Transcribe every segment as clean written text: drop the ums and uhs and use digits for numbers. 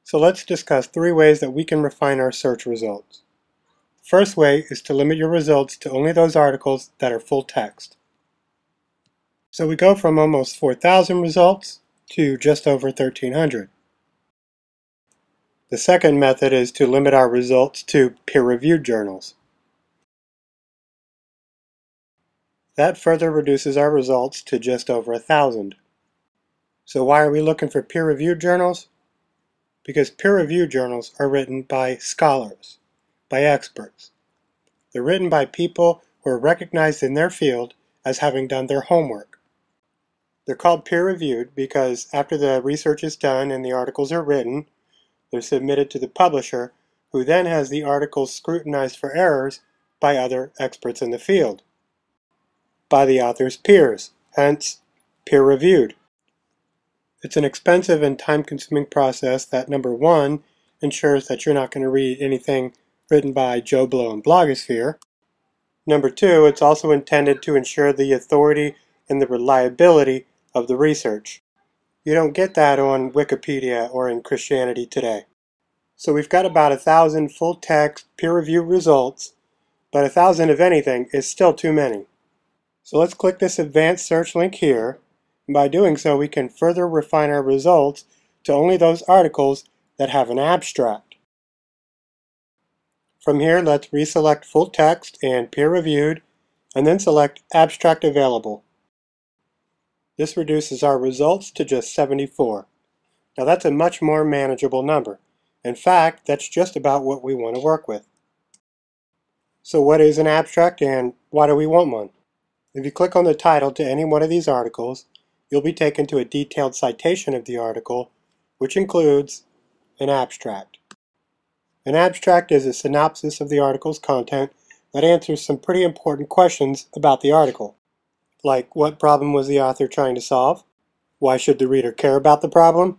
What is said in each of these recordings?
So let's discuss 3 ways that we can refine our search results. First way is to limit your results to only those articles that are full text. So we go from almost 4,000 results to just over 1,300. The second method is to limit our results to peer-reviewed journals. That further reduces our results to just over 1,000. So why are we looking for peer-reviewed journals? Because peer-reviewed journals are written by scholars, by experts. They're written by people who are recognized in their field as having done their homework. They're called peer-reviewed because after the research is done and the articles are written, they're submitted to the publisher, who then has the articles scrutinized for errors by other experts in the field, by the author's peers, hence peer-reviewed. It's an expensive and time-consuming process that, number one, ensures that you're not going to read anything written by Joe Blow and Blogosphere. Number two, it's also intended to ensure the authority and the reliability of the research. You don't get that on Wikipedia or in Christianity Today. So we've got about 1,000 full-text, peer-reviewed results, but 1,000 of anything is still too many. So let's click this advanced search link here, and by doing so we can further refine our results to only those articles that have an abstract. From here, let's reselect full text and peer-reviewed, and then select abstract available. This reduces our results to just 74. Now that's a much more manageable number. In fact, that's just about what we want to work with. So what is an abstract and why do we want one? If you click on the title to any one of these articles, you'll be taken to a detailed citation of the article, which includes an abstract. An abstract is a synopsis of the article's content that answers some pretty important questions about the article. Like, what problem was the author trying to solve? Why should the reader care about the problem?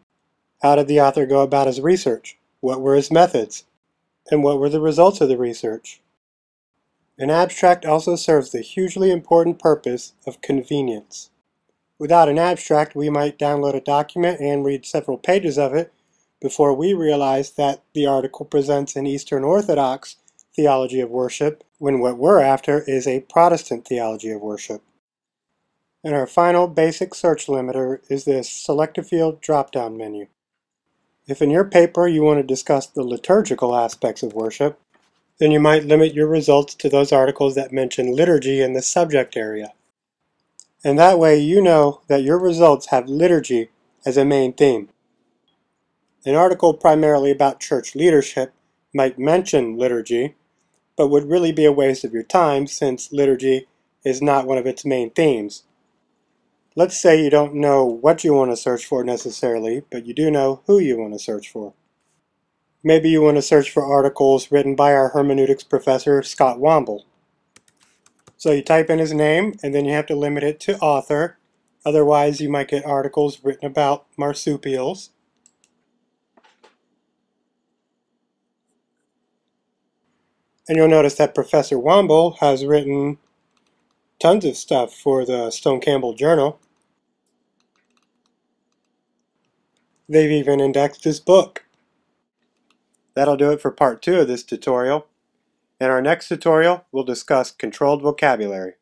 How did the author go about his research? What were his methods? And what were the results of the research? An abstract also serves the hugely important purpose of convenience. Without an abstract, we might download a document and read several pages of it before we realize that the article presents an Eastern Orthodox theology of worship, when what we're after is a Protestant theology of worship. And our final basic search limiter is this Select a Field drop-down menu. If in your paper you want to discuss the liturgical aspects of worship, then you might limit your results to those articles that mention liturgy in the subject area. And that way you know that your results have liturgy as a main theme. An article primarily about church leadership might mention liturgy, but would really be a waste of your time since liturgy is not one of its main themes. Let's say you don't know what you want to search for necessarily, but you do know who you want to search for. Maybe you want to search for articles written by our hermeneutics professor, Scott Womble. So you type in his name, and then you have to limit it to author. Otherwise, you might get articles written about marsupials. And you'll notice that Professor Womble has written tons of stuff for the Stone Campbell Journal. They've even indexed his book. That'll do it for part 2 of this tutorial. In our next tutorial, we'll discuss controlled vocabulary.